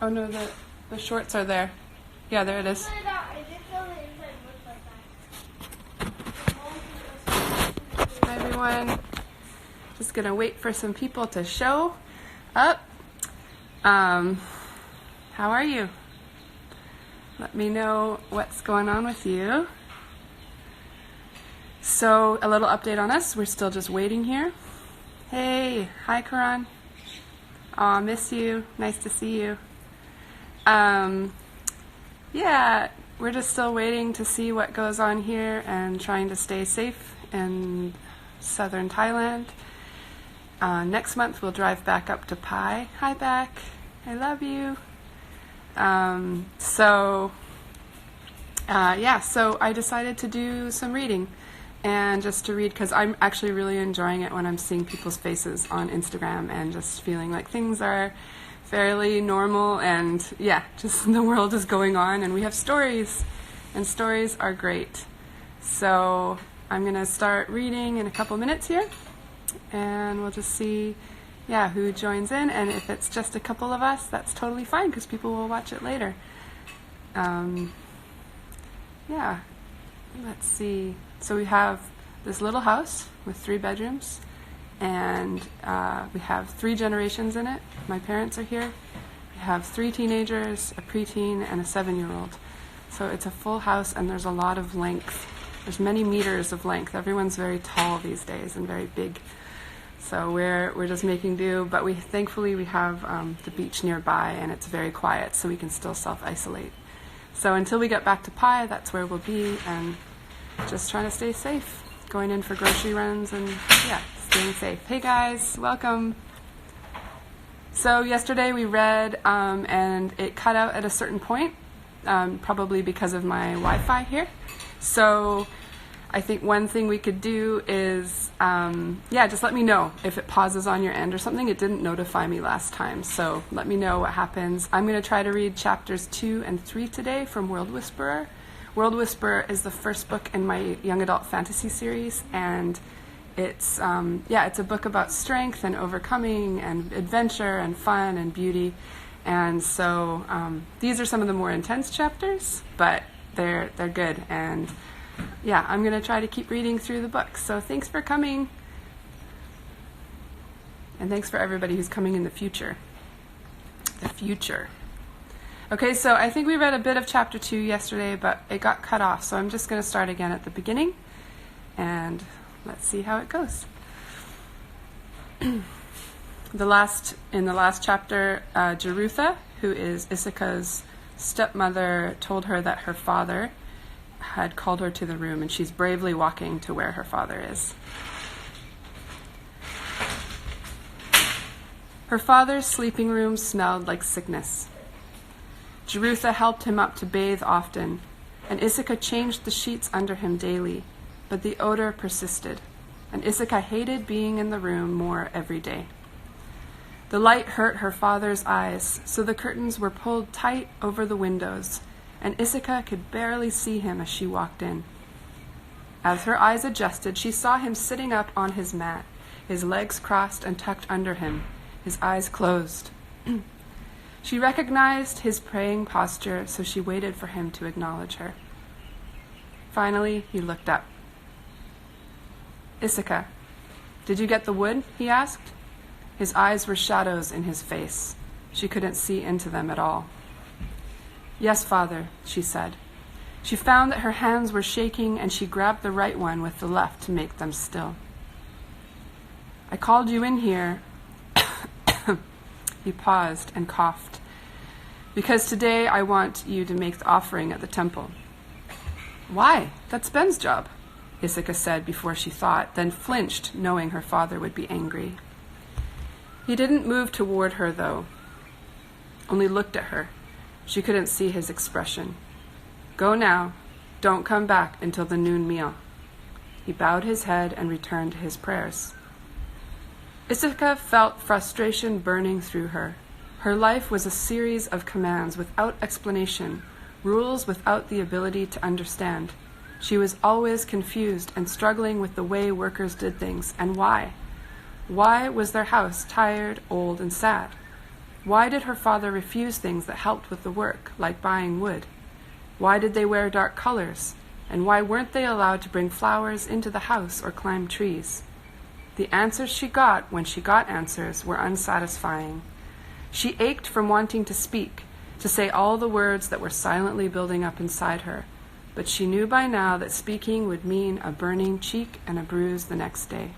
Oh no, the shorts are there. Yeah, there it is. Hi everyone. Just gonna wait for some people to show up. How are you? Let me know what's going on with you. So, a little update on us. We're still just waiting here. Hey, hi Karan. Aw, miss you. Nice to see you. Yeah, we're just still waiting to see what goes on here and trying to stay safe in southern Thailand. Next month we'll drive back up to Pai. Hi back. I love you. So I decided to do some reading and just to read because I'm actually really enjoying it when I'm seeing people's faces on Instagram and just feeling like things are fairly normal and just the world is going on and we have stories and stories are great. So I'm going to start reading in a couple minutes here and we'll just see who joins in, and if it's just a couple of us, that's totally fine because people will watch it later. Let's see. So we have this little house with 3 bedrooms, and we have 3 generations in it. My parents are here. We have 3 teenagers, a preteen, and a 7-year-old. So it's a full house, and there's a lot of length. There's many meters of length. Everyone's very tall these days and very big. So we're just making do, but thankfully we have the beach nearby, and it's very quiet, so we can still self-isolate. So until we get back to Pai, that's where we'll be, and just trying to stay safe, going in for grocery runs, and staying safe. Hey guys, welcome. So yesterday we read, and it cut out at a certain point, probably because of my Wi-Fi here. So I think one thing we could do is, just let me know if it pauses on your end or something. It didn't notify me last time, so let me know what happens. I'm going to try to read chapters 2 and 3 today from World Whisperer. World Whisperer is the first book in my young adult fantasy series, and it's a book about strength and overcoming and adventure and fun and beauty. And so these are some of the more intense chapters, but they're good, and I'm going to try to keep reading through the book. So thanks for coming. And thanks for everybody who's coming in the future. The future. Okay, so I think we read a bit of chapter 2 yesterday, but it got cut off. So I'm just going to start again at the beginning. And let's see how it goes. In the last chapter, Jerutha, who is Issach's stepmother, told her that her father had called her to the room, and she's bravely walking to where her father is. Her father's sleeping room smelled like sickness. Jerutha helped him up to bathe often, and Issachar changed the sheets under him daily, but the odor persisted, and Issachar hated being in the room more every day. The light hurt her father's eyes, so the curtains were pulled tight over the windows, and Issachar could barely see him as she walked in. As her eyes adjusted, she saw him sitting up on his mat, his legs crossed and tucked under him, his eyes closed. She recognized his praying posture, so she waited for him to acknowledge her. Finally, he looked up. Issachar, did you get the wood? He asked. His eyes were shadows in his face. She couldn't see into them at all. Yes, Father, she said. She found that her hands were shaking, and she grabbed the right one with the left to make them still. I called you in here. He paused and coughed. Because today I want you to make the offering at the temple. Why? That's Ben's job, Issachar said before she thought, then flinched, knowing her father would be angry. He didn't move toward her, though, only looked at her. She couldn't see his expression. Go now. Don't come back until the noon meal. He bowed his head and returned to his prayers. Issachar felt frustration burning through her. Her life was a series of commands without explanation, rules without the ability to understand. She was always confused and struggling with the way workers did things, and why. Why was their house tired, old, and sad? Why did her father refuse things that helped with the work, like buying wood? Why did they wear dark colors? And why weren't they allowed to bring flowers into the house or climb trees? The answers she got, when she got answers, were unsatisfying. She ached from wanting to speak, to say all the words that were silently building up inside her, but she knew by now that speaking would mean a burning cheek and a bruise the next day.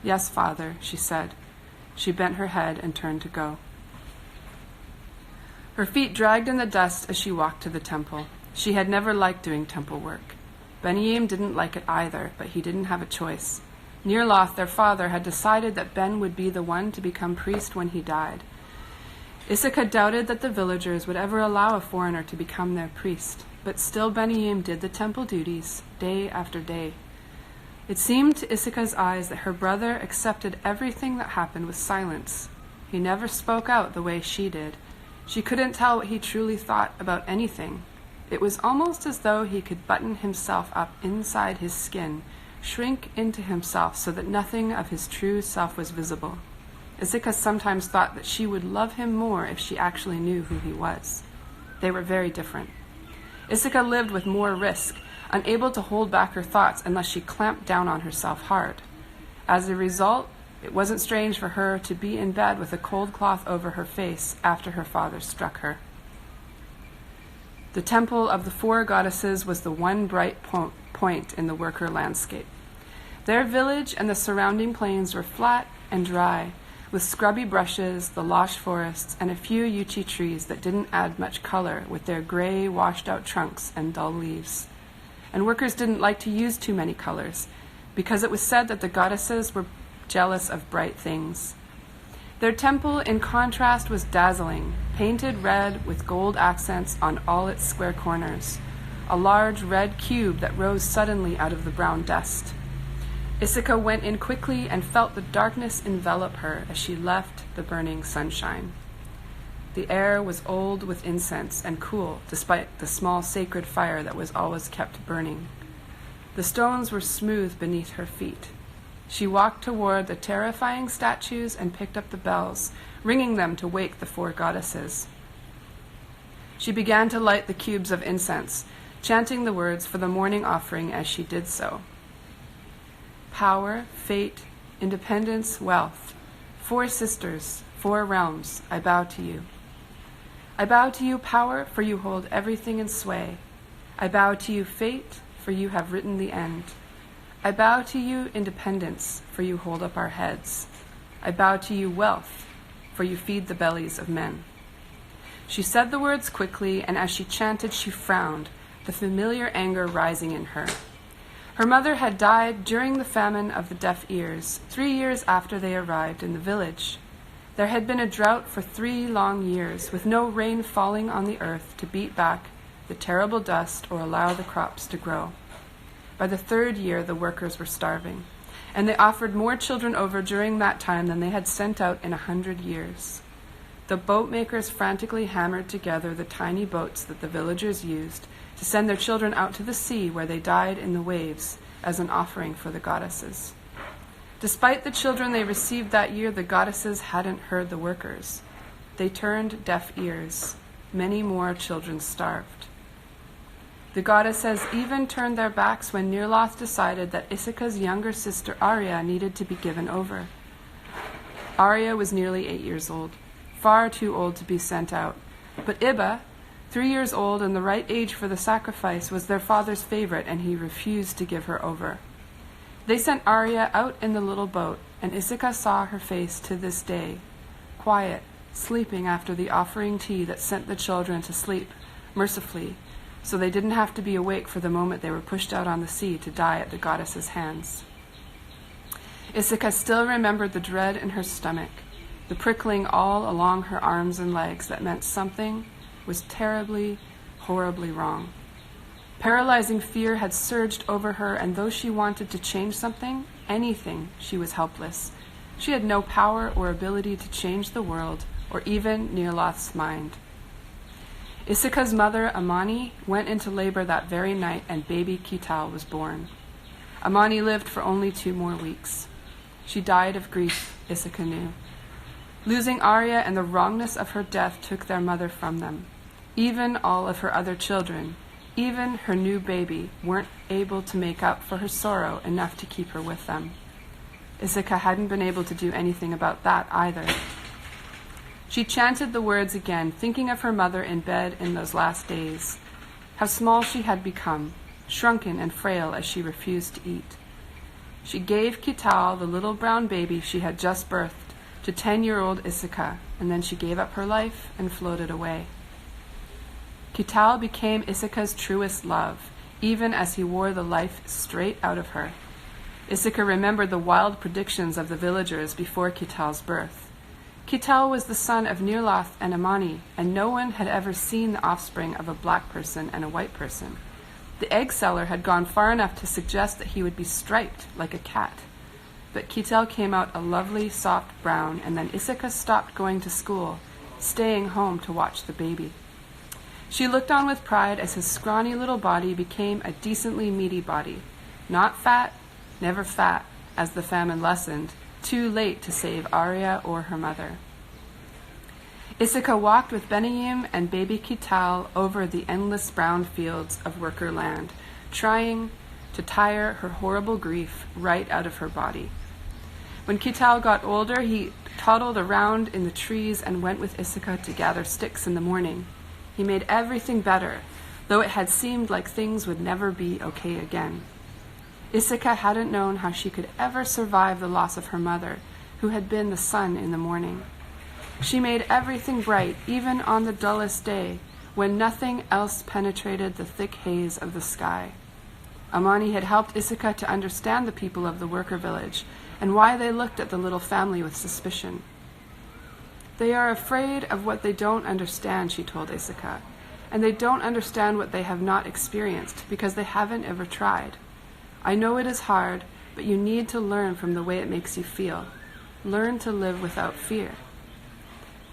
"Yes, Father," she said. She bent her head and turned to go. Her feet dragged in the dust as she walked to the temple. She had never liked doing temple work. Ben-Yim didn't like it either, but he didn't have a choice. Nirloth, their father, had decided that Ben would be the one to become priest when he died. Issachar doubted that the villagers would ever allow a foreigner to become their priest, but still Ben-Yim did the temple duties, day after day. It seemed to Issachar's eyes that her brother accepted everything that happened with silence. He never spoke out the way she did. She couldn't tell what he truly thought about anything. It was almost as though he could button himself up inside his skin, shrink into himself so that nothing of his true self was visible. Issachar sometimes thought that she would love him more if she actually knew who he was. They were very different. Issachar lived with more risk, unable to hold back her thoughts unless she clamped down on herself hard. As a result, it wasn't strange for her to be in bed with a cold cloth over her face after her father struck her. The temple of the four goddesses was the one bright point in the worker landscape. Their village and the surrounding plains were flat and dry, with scrubby brushes, the lush forests, and a few yuchi trees that didn't add much color with their gray, washed-out trunks and dull leaves. And workers didn't like to use too many colors, because it was said that the goddesses were jealous of bright things. Their temple, in contrast, was dazzling, painted red with gold accents on all its square corners, a large red cube that rose suddenly out of the brown dust. Issachar went in quickly and felt the darkness envelop her as she left the burning sunshine. The air was old with incense and cool, despite the small sacred fire that was always kept burning. The stones were smooth beneath her feet. She walked toward the terrifying statues and picked up the bells, ringing them to wake the four goddesses. She began to light the cubes of incense, chanting the words for the morning offering as she did so. Power, fate, independence, wealth. 4 sisters, 4 realms, I bow to you. I bow to you, power, for you hold everything in sway. I bow to you, fate, for you have written the end. I bow to you, independence, for you hold up our heads. I bow to you, wealth, for you feed the bellies of men. She said the words quickly, and as she chanted, she frowned, the familiar anger rising in her. Her mother had died during the famine of the deaf ears, 3 years after they arrived in the village. There had been a drought for 3 long years, with no rain falling on the earth to beat back the terrible dust or allow the crops to grow. By the 3rd year, the workers were starving, and they offered more children over during that time than they had sent out in 100 years. The boat makers frantically hammered together the tiny boats that the villagers used to send their children out to the sea where they died in the waves as an offering for the goddesses. Despite the children they received that year, the goddesses hadn't heard the workers. They turned deaf ears. Many more children starved. The goddesses even turned their backs when Nirloth decided that Issachar's younger sister Arya needed to be given over. Arya was nearly 8 years old, far too old to be sent out, but Ibba, 3 years old and the right age for the sacrifice, was their father's favorite, and he refused to give her over. They sent Arya out in the little boat, and Issachar saw her face to this day, quiet, sleeping after the offering tea that sent the children to sleep, mercifully, so they didn't have to be awake for the moment they were pushed out on the sea to die at the goddess's hands. Issachar still remembered the dread in her stomach, the prickling all along her arms and legs that meant something was terribly, horribly wrong. Paralyzing fear had surged over her, and though she wanted to change something, anything, she was helpless. She had no power or ability to change the world, or even Nirloth's mind. Issachar's mother, Amani, went into labor that very night, and baby Kital was born. Amani lived for only 2 more weeks. She died of grief, Issachar knew. Losing Arya and the wrongness of her death took their mother from them. Even all of her other children, even her new baby, weren't able to make up for her sorrow enough to keep her with them. Isika hadn't been able to do anything about that either. She chanted the words again, thinking of her mother in bed in those last days. How small she had become, shrunken and frail as she refused to eat. She gave Kital, the little brown baby she had just birthed, to 10-year-old Isika, and then she gave up her life and floated away. Kital became Isika's truest love, even as he wore the life straight out of her. Isika remembered the wild predictions of the villagers before Kital's birth. Kital was the son of Nirlath and Amani, and no one had ever seen the offspring of a black person and a white person. The egg seller had gone far enough to suggest that he would be striped like a cat. But Kital came out a lovely, soft brown, and then Isika stopped going to school, staying home to watch the baby. She looked on with pride as his scrawny little body became a decently meaty body. Not fat, never fat, as the famine lessened, too late to save Arya or her mother. Isika walked with Benaim and baby Kital over the endless brown fields of worker land, trying to tire her horrible grief right out of her body. When Kital got older, he toddled around in the trees and went with Isika to gather sticks in the morning. He made everything better, though it had seemed like things would never be okay again. Isika hadn't known how she could ever survive the loss of her mother, who had been the sun in the morning. She made everything bright, even on the dullest day, when nothing else penetrated the thick haze of the sky. Amani had helped Isika to understand the people of the worker village, and why they looked at the little family with suspicion. They are afraid of what they don't understand, she told Isika, and they don't understand what they have not experienced because they haven't ever tried. I know it is hard, but you need to learn from the way it makes you feel. Learn to live without fear.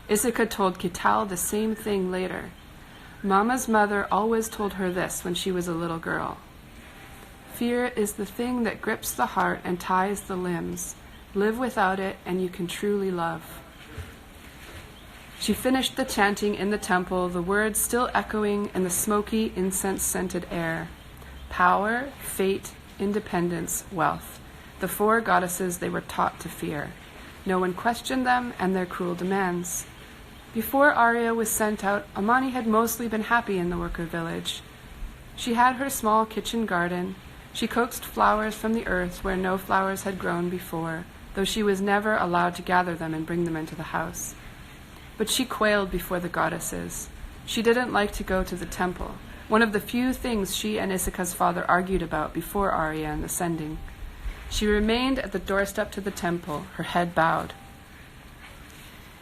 Isika told Kital the same thing later. Mama's mother always told her this when she was a little girl. Fear is the thing that grips the heart and ties the limbs. Live without it, and you can truly love. She finished the chanting in the temple, the words still echoing in the smoky, incense-scented air. Power, fate, independence, wealth. The 4 goddesses they were taught to fear. No one questioned them and their cruel demands. Before Arya was sent out, Amani had mostly been happy in the worker village. She had her small kitchen garden. She coaxed flowers from the earth where no flowers had grown before, though she was never allowed to gather them and bring them into the house. But she quailed before the goddesses. She didn't like to go to the temple, one of the few things she and Isika's father argued about before Arya and the sending. She remained at the doorstep to the temple, her head bowed.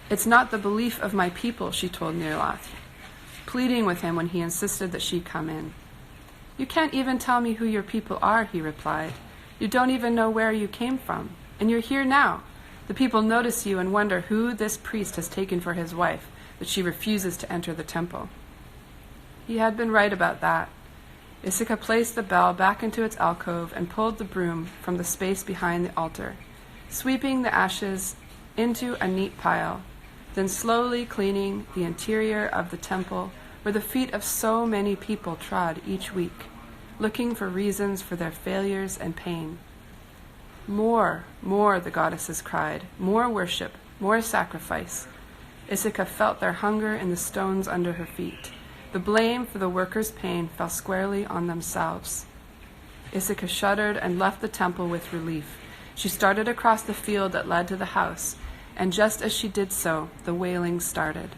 It's not the belief of my people, she told Nirlath, pleading with him when he insisted that she come in. You can't even tell me who your people are, he replied. You don't even know where you came from, and you're here now. The people notice you and wonder who this priest has taken for his wife, that she refuses to enter the temple. He had been right about that. Isika placed the bell back into its alcove and pulled the broom from the space behind the altar, sweeping the ashes into a neat pile, then slowly cleaning the interior of the temple where the feet of so many people trod each week, looking for reasons for their failures and pain. More, the goddesses cried, more worship, more sacrifice. Isika felt their hunger in the stones under her feet. The blame for the workers' pain fell squarely on themselves. Isika shuddered and left the temple with relief. She started across the field that led to the house, and just as she did so, the wailing started.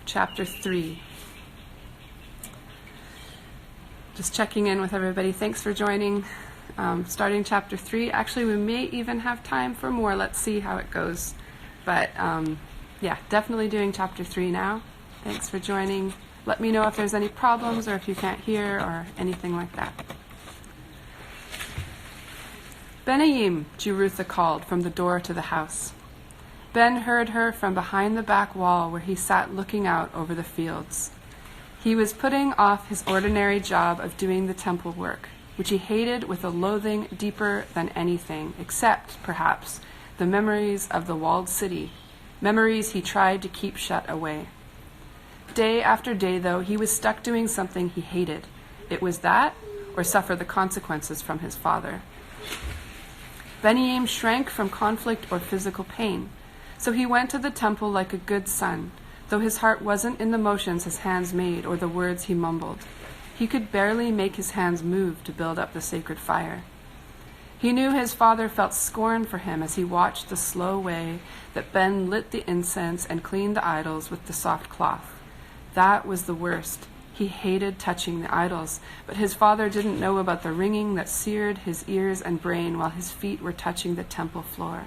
Chapter 3. Just checking in with everybody. Thanks for joining. Starting chapter 3. Actually, we may even have time for more. Let's see how it goes. But yeah, definitely doing chapter 3 now. Thanks for joining. Let me know if there's any problems or if you can't hear or anything like that. Benaim, Jerutha called from the door to the house. Ben heard her from behind the back wall where he sat looking out over the fields. He was putting off his ordinary job of doing the temple work, which he hated with a loathing deeper than anything, except, perhaps, the memories of the walled city, memories he tried to keep shut away. Day after day, though, he was stuck doing something he hated. It was that, or suffer the consequences from his father. Benyamin shrank from conflict or physical pain, so he went to the temple like a good son, though his heart wasn't in the motions his hands made or the words he mumbled. He could barely make his hands move to build up the sacred fire. He knew his father felt scorn for him as he watched the slow way that Ben lit the incense and cleaned the idols with the soft cloth. That was the worst. He hated touching the idols, but his father didn't know about the ringing that seared his ears and brain while his feet were touching the temple floor.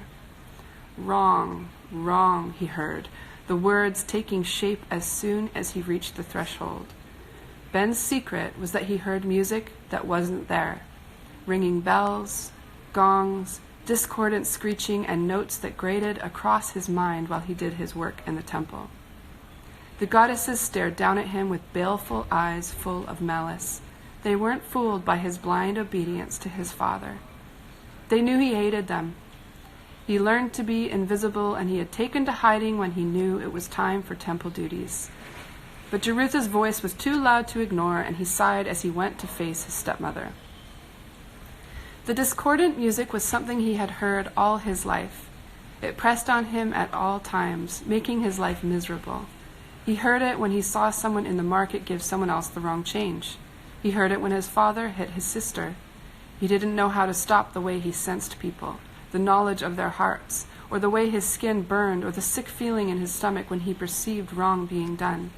Wrong, wrong, he heard, the words taking shape as soon as he reached the threshold. Ben's secret was that he heard music that wasn't there, ringing bells, gongs, discordant screeching, and notes that grated across his mind while he did his work in the temple. The goddesses stared down at him with baleful eyes full of malice. They weren't fooled by his blind obedience to his father. They knew he hated them. He learned to be invisible, and he had taken to hiding when he knew it was time for temple duties. But Jerutha's voice was too loud to ignore, and he sighed as he went to face his stepmother. The discordant music was something he had heard all his life. It pressed on him at all times, making his life miserable. He heard it when he saw someone in the market give someone else the wrong change. He heard it when his father hit his sister. He didn't know how to stop the way he sensed people, the knowledge of their hearts, or the way his skin burned, or the sick feeling in his stomach when he perceived wrong being done.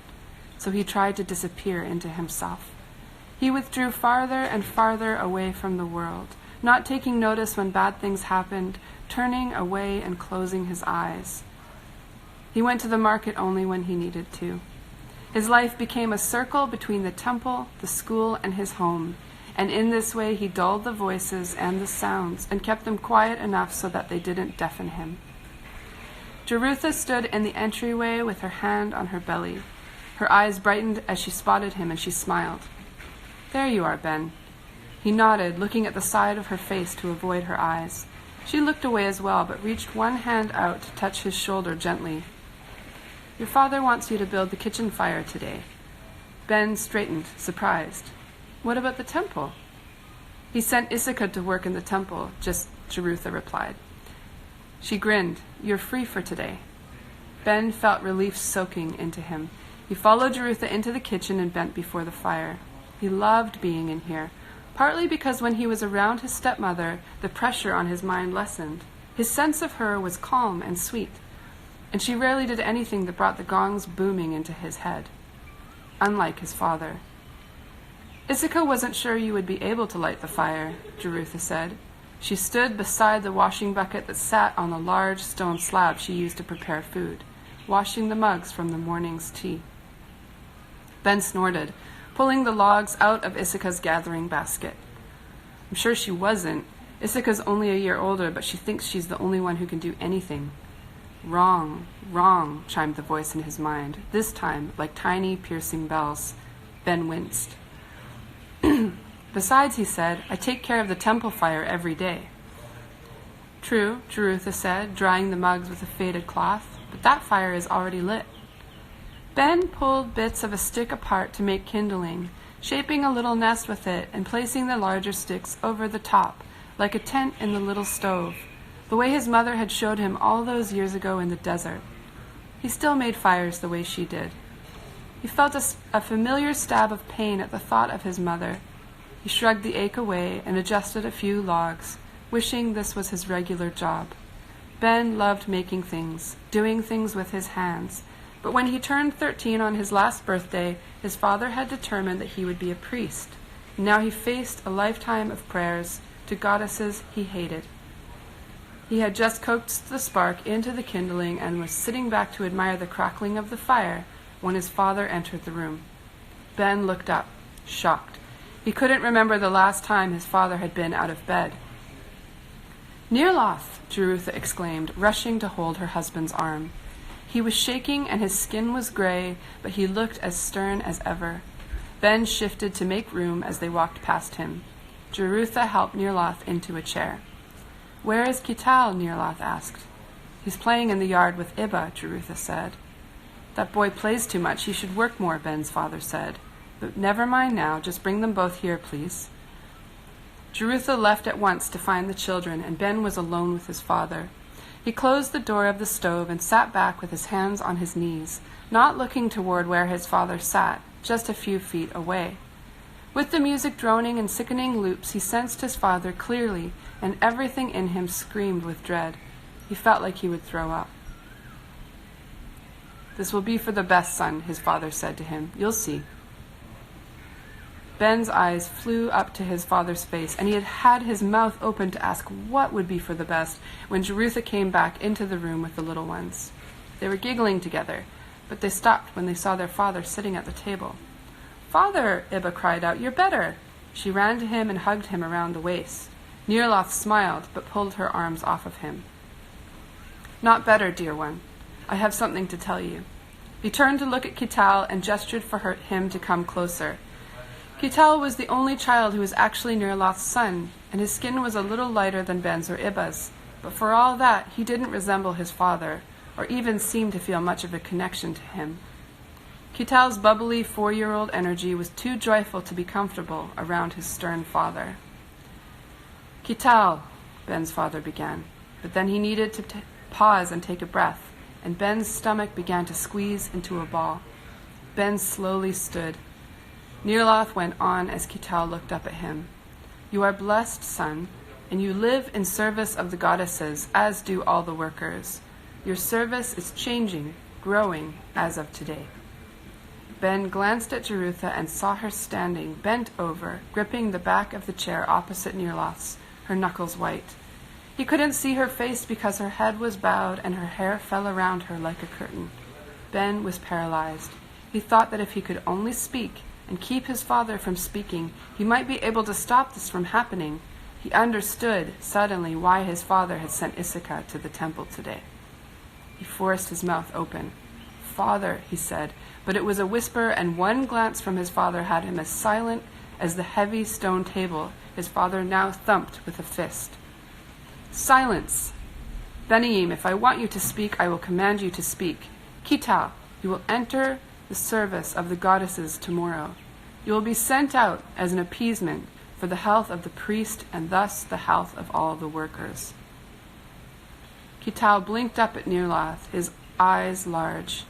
So he tried to disappear into himself. He withdrew farther and farther away from the world, not taking notice when bad things happened, turning away and closing his eyes. He went to the market only when he needed to. His life became a circle between the temple, the school, and his home, and in this way he dulled the voices and the sounds and kept them quiet enough so that they didn't deafen him. Jerutha stood in the entryway with her hand on her belly. Her eyes brightened as she spotted him, and she smiled. "There you are, Ben." He nodded, looking at the side of her face to avoid her eyes. She looked away as well, but reached one hand out to touch his shoulder gently. "Your father wants you to build the kitchen fire today." Ben straightened, surprised. "What about the temple?" "He sent Issachar to work in the temple," just Jerutha replied. She grinned. "You're free for today." Ben felt relief soaking into him. He followed Jerutha into the kitchen and bent before the fire. He loved being in here, partly because when he was around his stepmother, the pressure on his mind lessened. His sense of her was calm and sweet, and she rarely did anything that brought the gongs booming into his head. Unlike his father. "Issachar wasn't sure you would be able to light the fire," Jerutha said. She stood beside the washing bucket that sat on the large stone slab she used to prepare food, washing the mugs from the morning's tea. Ben snorted, pulling the logs out of Issachar's gathering basket. "I'm sure she wasn't. Issachar's only a year older, but she thinks she's the only one who can do anything." "Wrong, wrong," chimed the voice in his mind, this time like tiny, piercing bells. Ben winced. "Besides," he said, "I take care of the temple fire every day." "True," Jerutha said, drying the mugs with a faded cloth, "but that fire is already lit." Ben pulled bits of a stick apart to make kindling, shaping a little nest with it and placing the larger sticks over the top, like a tent in the little stove, the way his mother had showed him all those years ago in the desert. He still made fires the way she did. He felt a familiar stab of pain at the thought of his mother. He shrugged the ache away and adjusted a few logs, wishing this was his regular job. Ben loved making things, doing things with his hands, but when he turned 13 on his last birthday, his father had determined that he would be a priest. Now he faced a lifetime of prayers to goddesses he hated. He had just coaxed the spark into the kindling and was sitting back to admire the crackling of the fire when his father entered the room. Ben looked up, shocked. He couldn't remember the last time his father had been out of bed. "Nirloth!" Jerutha exclaimed, rushing to hold her husband's arm. He was shaking and his skin was gray, but he looked as stern as ever. Ben shifted to make room as they walked past him. Jerutha helped Nirloth into a chair. "Where is Kital?" Nirlath asked. "He's playing in the yard with Iba," Jerutha said. "That boy plays too much. He should work more," Ben's father said. "But never mind now. Just bring them both here, please." Jerutha left at once to find the children, and Ben was alone with his father. He closed the door of the stove and sat back with his hands on his knees, not looking toward where his father sat, just a few feet away. With the music droning in sickening loops, he sensed his father clearly, and everything in him screamed with dread. He felt like he would throw up. "This will be for the best, son," his father said to him. "You'll see." Ben's eyes flew up to his father's face, and he had had his mouth open to ask what would be for the best when Jerutha came back into the room with the little ones. They were giggling together, but they stopped when they saw their father sitting at the table. "Father," Iba cried out, "you're better." She ran to him and hugged him around the waist. Nirlath smiled, but pulled her arms off of him. "Not better, dear one. I have something to tell you." He turned to look at Kital and gestured for him to come closer. Kital was the only child who was actually Nirlath's son, and his skin was a little lighter than Ben's or Iba's, but for all that, he didn't resemble his father, or even seem to feel much of a connection to him. Kital's bubbly 4-year-old energy was too joyful to be comfortable around his stern father. "Kital," Ben's father began, but then he needed to pause and take a breath, and Ben's stomach began to squeeze into a ball. Ben slowly stood. Nirlath went on as Kital looked up at him. "You are blessed, son, and you live in service of the goddesses, as do all the workers. Your service is changing, growing, as of today." Ben glanced at Jerutha and saw her standing, bent over, gripping the back of the chair opposite Nirlath's, her knuckles white. He couldn't see her face because her head was bowed and her hair fell around her like a curtain. Ben was paralyzed. He thought that if he could only speak and keep his father from speaking, he might be able to stop this from happening. He understood, suddenly, why his father had sent Issachar to the temple today. He forced his mouth open. "Father," he said, but it was a whisper, and one glance from his father had him as silent as the heavy stone table his father now thumped with a fist. "Silence! Beniyim, if I want you to speak, I will command you to speak. Kital, you will enter the service of the goddesses tomorrow. You will be sent out as an appeasement for the health of the priest and thus the health of all the workers." Kital blinked up at Nirlath, his eyes large.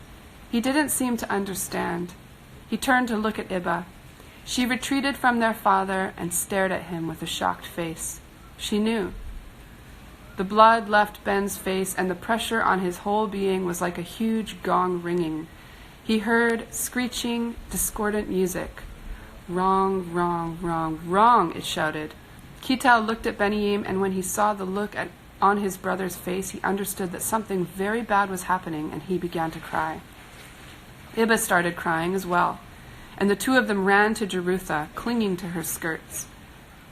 He didn't seem to understand. He turned to look at Iba. She retreated from their father and stared at him with a shocked face. She knew. The blood left Ben's face, and the pressure on his whole being was like a huge gong ringing. He heard screeching, discordant music. "Wrong, wrong, wrong, wrong," it shouted. Kital looked at Beniyim, and when he saw the look on his brother's face, he understood that something very bad was happening, and he began to cry. Iba started crying as well, and the two of them ran to Jerutha, clinging to her skirts.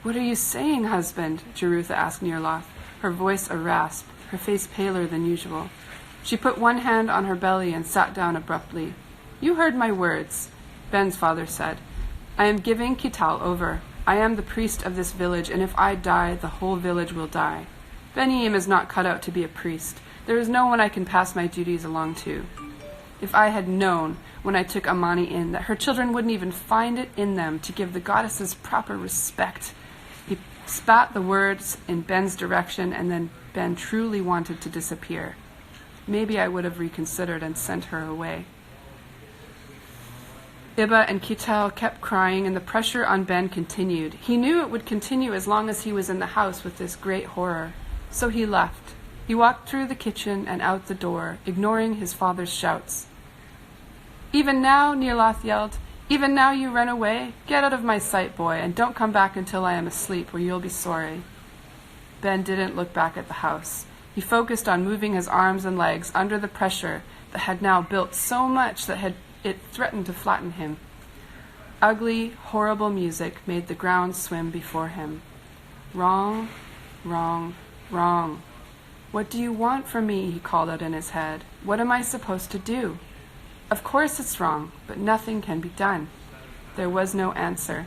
"What are you saying, husband?" Jerutha asked Nirlath, her voice a rasp, her face paler than usual. She put one hand on her belly and sat down abruptly. "You heard my words," Ben's father said. "I am giving Kital over. I am the priest of this village, and if I die, the whole village will die. Beniyim is not cut out to be a priest. There is no one I can pass my duties along to. If I had known when I took Amani in that her children wouldn't even find it in them to give the goddesses proper respect." He spat the words in Ben's direction, and then Ben truly wanted to disappear. Maybe I would have reconsidered and sent her away. Iba and Kital kept crying, and the pressure on Ben continued. He knew it would continue as long as he was in the house with this great horror. So he left. He walked through the kitchen and out the door, ignoring his father's shouts. "Even now," Nirlath yelled, "even now you run away? Get out of my sight, boy, and don't come back until I am asleep, or you'll be sorry." Ben didn't look back at the house. He focused on moving his arms and legs under the pressure that had now built so much that it threatened to flatten him. Ugly, horrible music made the ground swim before him. "Wrong, wrong, wrong. What do you want from me?" he called out in his head. "What am I supposed to do? Of course it's wrong, but nothing can be done." There was no answer.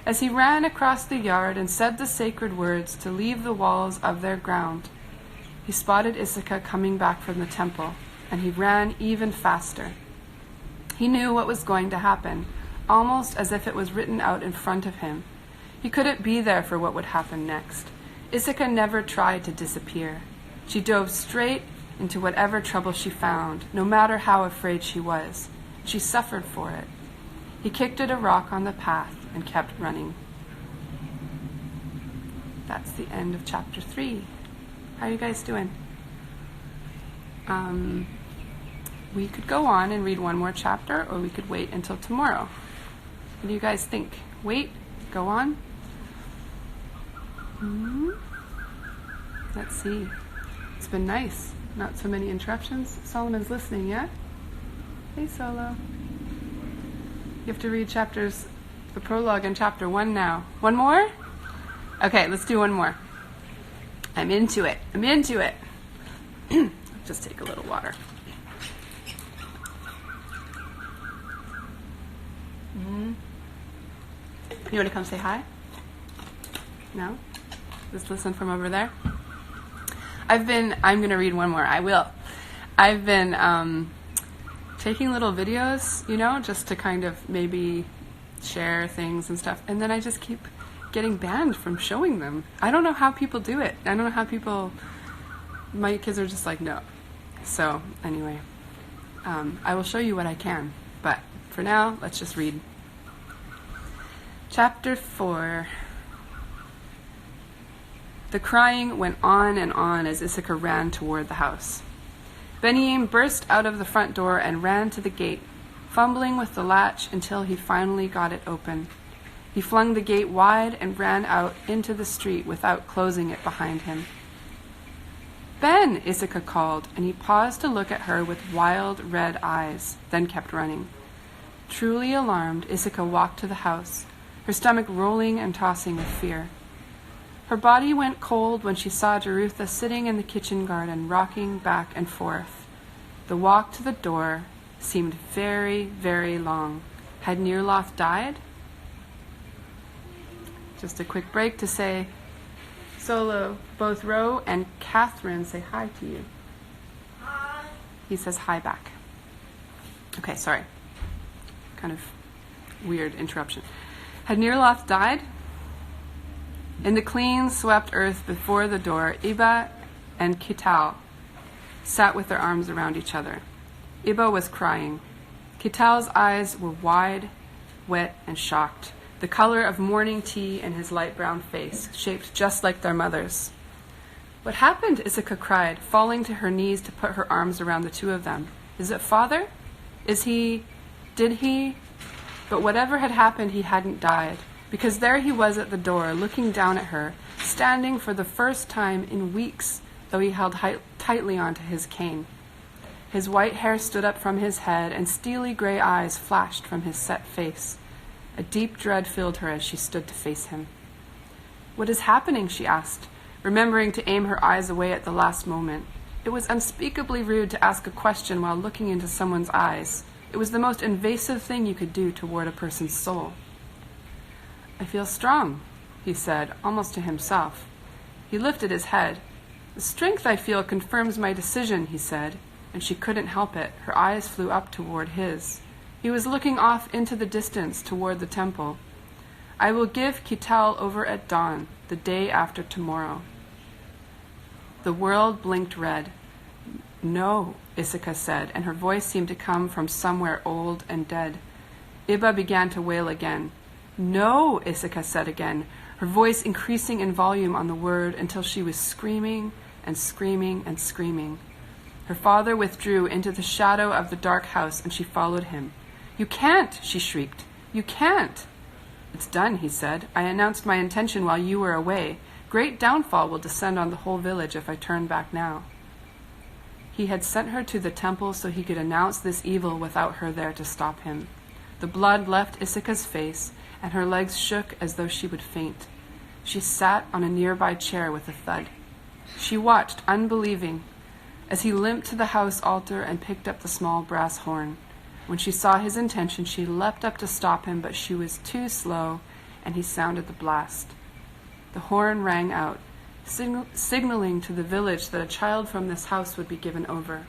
As he ran across the yard and said the sacred words to leave the walls of their ground, he spotted Issachar coming back from the temple, and he ran even faster. He knew what was going to happen, almost as if it was written out in front of him. He couldn't be there for what would happen next. Issachar never tried to disappear. She dove straight into whatever trouble she found, no matter how afraid she was. She suffered for it. He kicked at a rock on the path and kept running. That's the end of chapter 3. How are you guys doing? We could go on and read one more chapter, or we could wait until tomorrow. What do you guys think? Wait? Go on? Let's see. It's been nice. Not so many interruptions. Solomon's listening, yeah? Hey, Solo. You have to read the prologue in chapter 1 now. One more? Okay, let's do one more. I'm into it. Just take a little water. You want to come say hi? No? Just listen from over there? I'm going to read one more. I will. I've been taking little videos, just to kind of maybe share things and stuff. And then I just keep getting banned from showing them. I don't know how people do it. I don't know how my kids are just like, no. So anyway, I will show you what I can. But for now, let's just read. Chapter 4. The crying went on and on as Issachar ran toward the house. Benjamin burst out of the front door and ran to the gate, fumbling with the latch until he finally got it open. He flung the gate wide and ran out into the street without closing it behind him. Ben, Issachar called, and he paused to look at her with wild red eyes, then kept running. Truly alarmed, Issachar walked to the house, her stomach rolling and tossing with fear. Her body went cold when she saw Jerutha sitting in the kitchen garden, rocking back and forth. The walk to the door seemed very, very long. Had Nirloth died? Just a quick break to say, Solo, both Ro and Catherine say hi to you. Hi. He says hi back. Okay, sorry. Kind of weird interruption. Had Nirloth died? In the clean, swept earth before the door, Iba and Kital sat with their arms around each other. Iba was crying. Kital's eyes were wide, wet, and shocked, the color of morning tea in his light brown face, shaped just like their mother's. What happened? Issachar cried, falling to her knees to put her arms around the two of them. Is it father? Did he? But whatever had happened, he hadn't died, because there he was at the door, looking down at her, standing for the first time in weeks, though he held tightly onto his cane. His white hair stood up from his head, and steely gray eyes flashed from his set face. A deep dread filled her as she stood to face him. What is happening? She asked, remembering to aim her eyes away at the last moment. It was unspeakably rude to ask a question while looking into someone's eyes. It was the most invasive thing you could do toward a person's soul. I feel strong, he said, almost to himself. He lifted his head. The strength I feel confirms my decision, he said, and she couldn't help it. Her eyes flew up toward his. He was looking off into the distance toward the temple. I will give Kital over at dawn, the day after tomorrow. The world blinked red. No, Issachar said, and her voice seemed to come from somewhere old and dead. Iba began to wail again. No, Issachar said again, her voice increasing in volume on the word until she was screaming and screaming and screaming. Her father withdrew into the shadow of the dark house, and she followed him. You can't, she shrieked. You can't. It's done, he said. I announced my intention while you were away. Great downfall will descend on the whole village if I turn back now. He had sent her to the temple so he could announce this evil without her there to stop him. The blood left Issachar's face, and her legs shook as though she would faint. She sat on a nearby chair with a thud. She watched, unbelieving, as he limped to the house altar and picked up the small brass horn. When she saw his intention, she leapt up to stop him, but she was too slow. and he sounded the blast. The horn rang out, signaling to the village that a child from this house would be given over.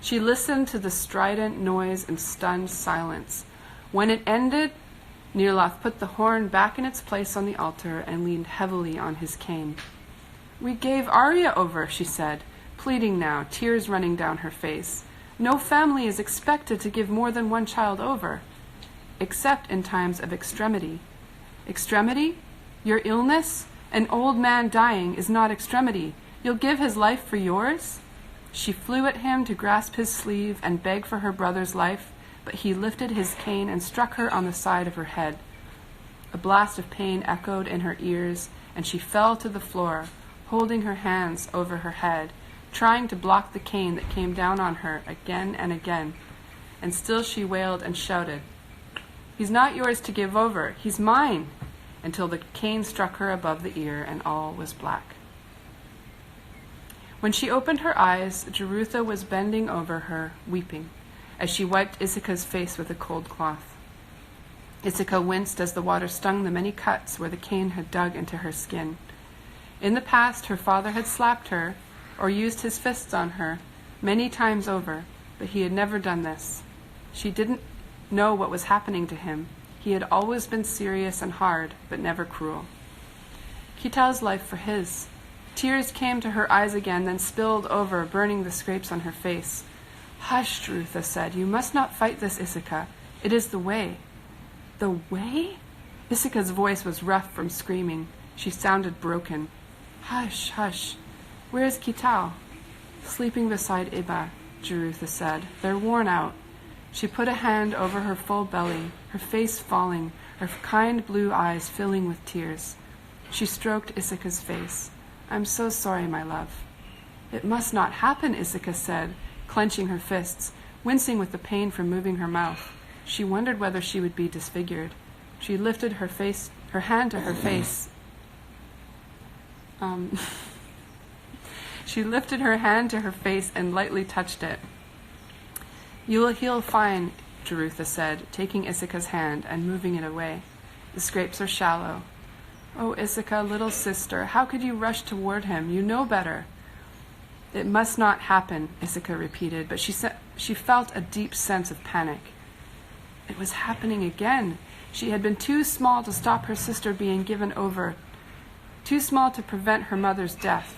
She listened to the strident noise in stunned silence. When it ended, Nirlath put the horn back in its place on the altar and leaned heavily on his cane. "We gave Arya over," she said, pleading now, tears running down her face. "No family is expected to give more than one child over, except in times of extremity." "Extremity? Your illness? An old man dying is not extremity. You'll give his life for yours?" She flew at him to grasp his sleeve and beg for her brother's life, but he lifted his cane and struck her on the side of her head. A blast of pain echoed in her ears, and she fell to the floor, holding her hands over her head, trying to block the cane that came down on her again and again. And still she wailed and shouted, "He's not yours to give over, he's mine," until the cane struck her above the ear and all was black. When she opened her eyes, Jerutha was bending over her, weeping, as she wiped Issach's face with a cold cloth. Issachar winced as the water stung the many cuts where the cane had dug into her skin. In the past, her father had slapped her, or used his fists on her, many times over, but he had never done this. She didn't know what was happening to him. He had always been serious and hard, but never cruel. Kital's life for his. Tears came to her eyes again, then spilled over, burning the scrapes on her face. "Hush," Jerutha said. "You must not fight this, Issachar. It is the way." "The way?" Issachar's voice was rough from screaming. She sounded broken. "Hush, hush. Where is Kital?" "Sleeping beside Iba," Jerutha said. "They're worn out." She put a hand over her full belly, her face falling, her kind blue eyes filling with tears. She stroked Issachar's face. "I'm so sorry, my love." "It must not happen," Issachar said, clenching her fists, wincing with the pain from moving her mouth. She wondered whether she would be disfigured. She lifted her hand to her face. She lifted her hand to her face and lightly touched it. "You will heal fine," Jerutha said, taking Issachar's hand and moving it away. "The scrapes are shallow." "Oh, Issachar, little sister, how could you rush toward him? You know better." "It must not happen," Issachar repeated, but she felt a deep sense of panic. It was happening again. She had been too small to stop her sister being given over, too small to prevent her mother's death.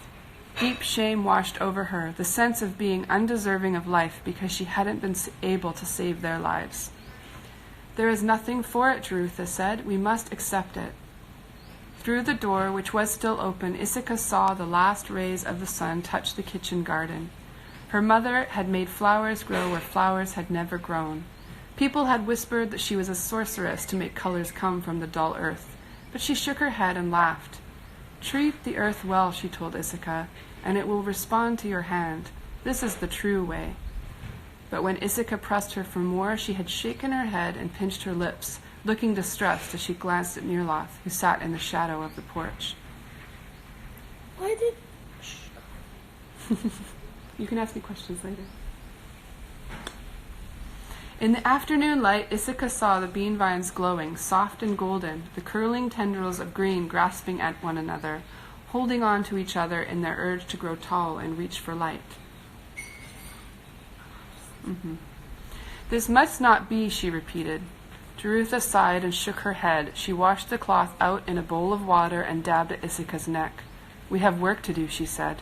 Deep shame washed over her, the sense of being undeserving of life because she hadn't been able to save their lives. "There is nothing for it," Jerutha said. "We must accept it." Through the door, which was still open, Issachar saw the last rays of the sun touch the kitchen garden. Her mother had made flowers grow where flowers had never grown. People had whispered that she was a sorceress to make colors come from the dull earth, but she shook her head and laughed. "Treat the earth well," she told Issachar, "and it will respond to your hand. This is the true way." But when Issachar pressed her for more, she had shaken her head and pinched her lips, looking distressed as she glanced at Nirlath, who sat in the shadow of the porch. Why did... You can ask me questions later. In the afternoon light, Issachar saw the bean vines glowing, soft and golden, the curling tendrils of green grasping at one another, holding on to each other in their urge to grow tall and reach for light. "This must not be," she repeated. Jerutha sighed and shook her head. She washed the cloth out in a bowl of water and dabbed at Issachar's neck. "We have work to do," she said.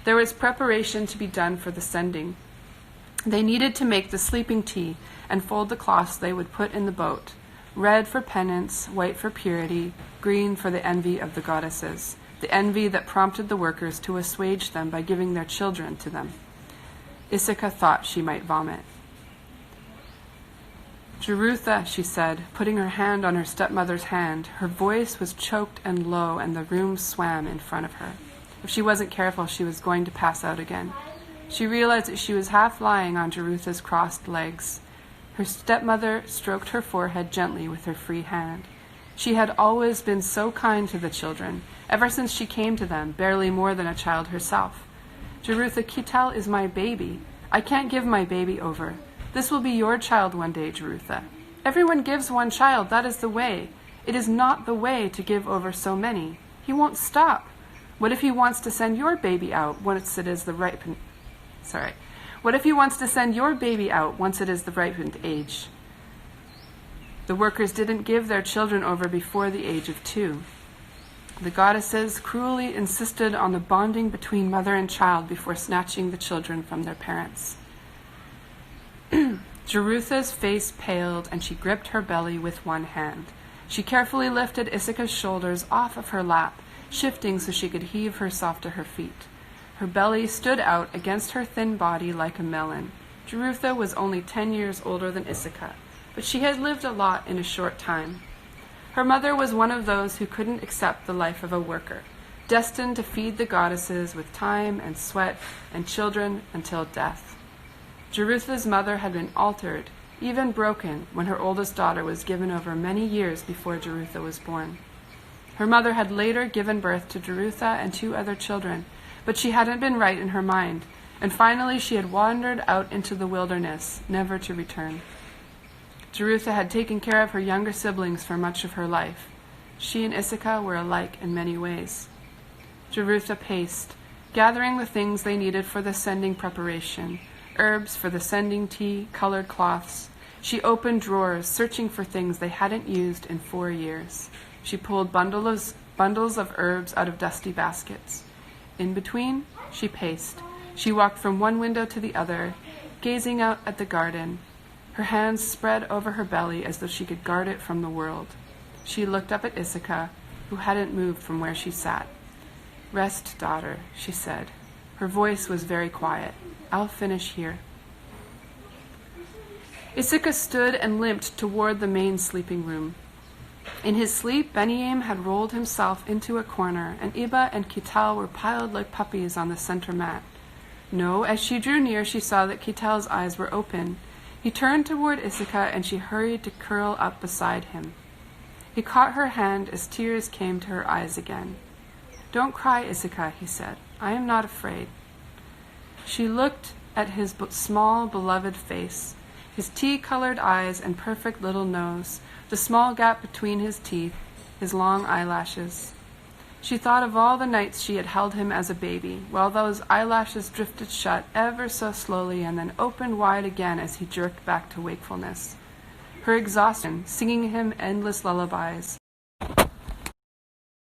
There was preparation to be done for the sending. They needed to make the sleeping tea and fold the cloths they would put in the boat, red for penance, white for purity, green for the envy of the goddesses, the envy that prompted the workers to assuage them by giving their children to them. Issachar thought she might vomit. "Jerutha," she said, putting her hand on her stepmother's hand. Her voice was choked and low, and the room swam in front of her. If she wasn't careful, she was going to pass out again. She realized that she was half lying on Jerutha's crossed legs. Her stepmother stroked her forehead gently with her free hand. She had always been so kind to the children, ever since she came to them, barely more than a child herself. "Jerutha, Kital is my baby. I can't give my baby over. This will be your child one day, Jerutha. Everyone gives one child, that is the way. It is not the way to give over so many. He won't stop. What if he wants to send your baby out once it is the ripened What if he wants to send your baby out once it is the ripened age? The workers didn't give their children over before the age of 2. The goddesses cruelly insisted on the bonding between mother and child before snatching the children from their parents. Jerutha's face paled, and she gripped her belly with one hand. She carefully lifted Issach's shoulders off of her lap, shifting so she could heave herself to her feet. Her belly stood out against her thin body like a melon. Jerutha was only 10 years older than Issachar, but she had lived a lot in a short time. Her mother was one of those who couldn't accept the life of a worker, destined to feed the goddesses with time and sweat and children until death. Jerutha's mother had been altered, even broken, when her oldest daughter was given over many years before Jerutha was born. Her mother had later given birth to Jerutha and 2 other children, but she hadn't been right in her mind, and finally she had wandered out into the wilderness, never to return. Jerutha had taken care of her younger siblings for much of her life. She and Issachar were alike in many ways. Jerutha paced, gathering the things they needed for the sending preparation, herbs for the sending tea, colored cloths. She opened drawers, searching for things they hadn't used in 4 years. She pulled bundles of herbs out of dusty baskets. In between, she paced. She walked from one window to the other, gazing out at the garden, her hands spread over her belly as though she could guard it from the world. She looked up at Issachar, who hadn't moved from where she sat. "Rest, daughter," she said. Her voice was very quiet. "I'll finish here." Issachar stood and limped toward the main sleeping room. In his sleep, Benyamin had rolled himself into a corner, and Iba and Kital were piled like puppies on the center mat. No, as she drew near, she saw that Kital's eyes were open. He turned toward Issachar, and she hurried to curl up beside him. He caught her hand as tears came to her eyes again. "Don't cry, Issachar," he said. "I am not afraid." She looked at his small, beloved face, his tea-colored eyes and perfect little nose, the small gap between his teeth, his long eyelashes. She thought of all the nights she had held him as a baby, while those eyelashes drifted shut ever so slowly and then opened wide again as he jerked back to wakefulness. Her exhaustion, singing him endless lullabies,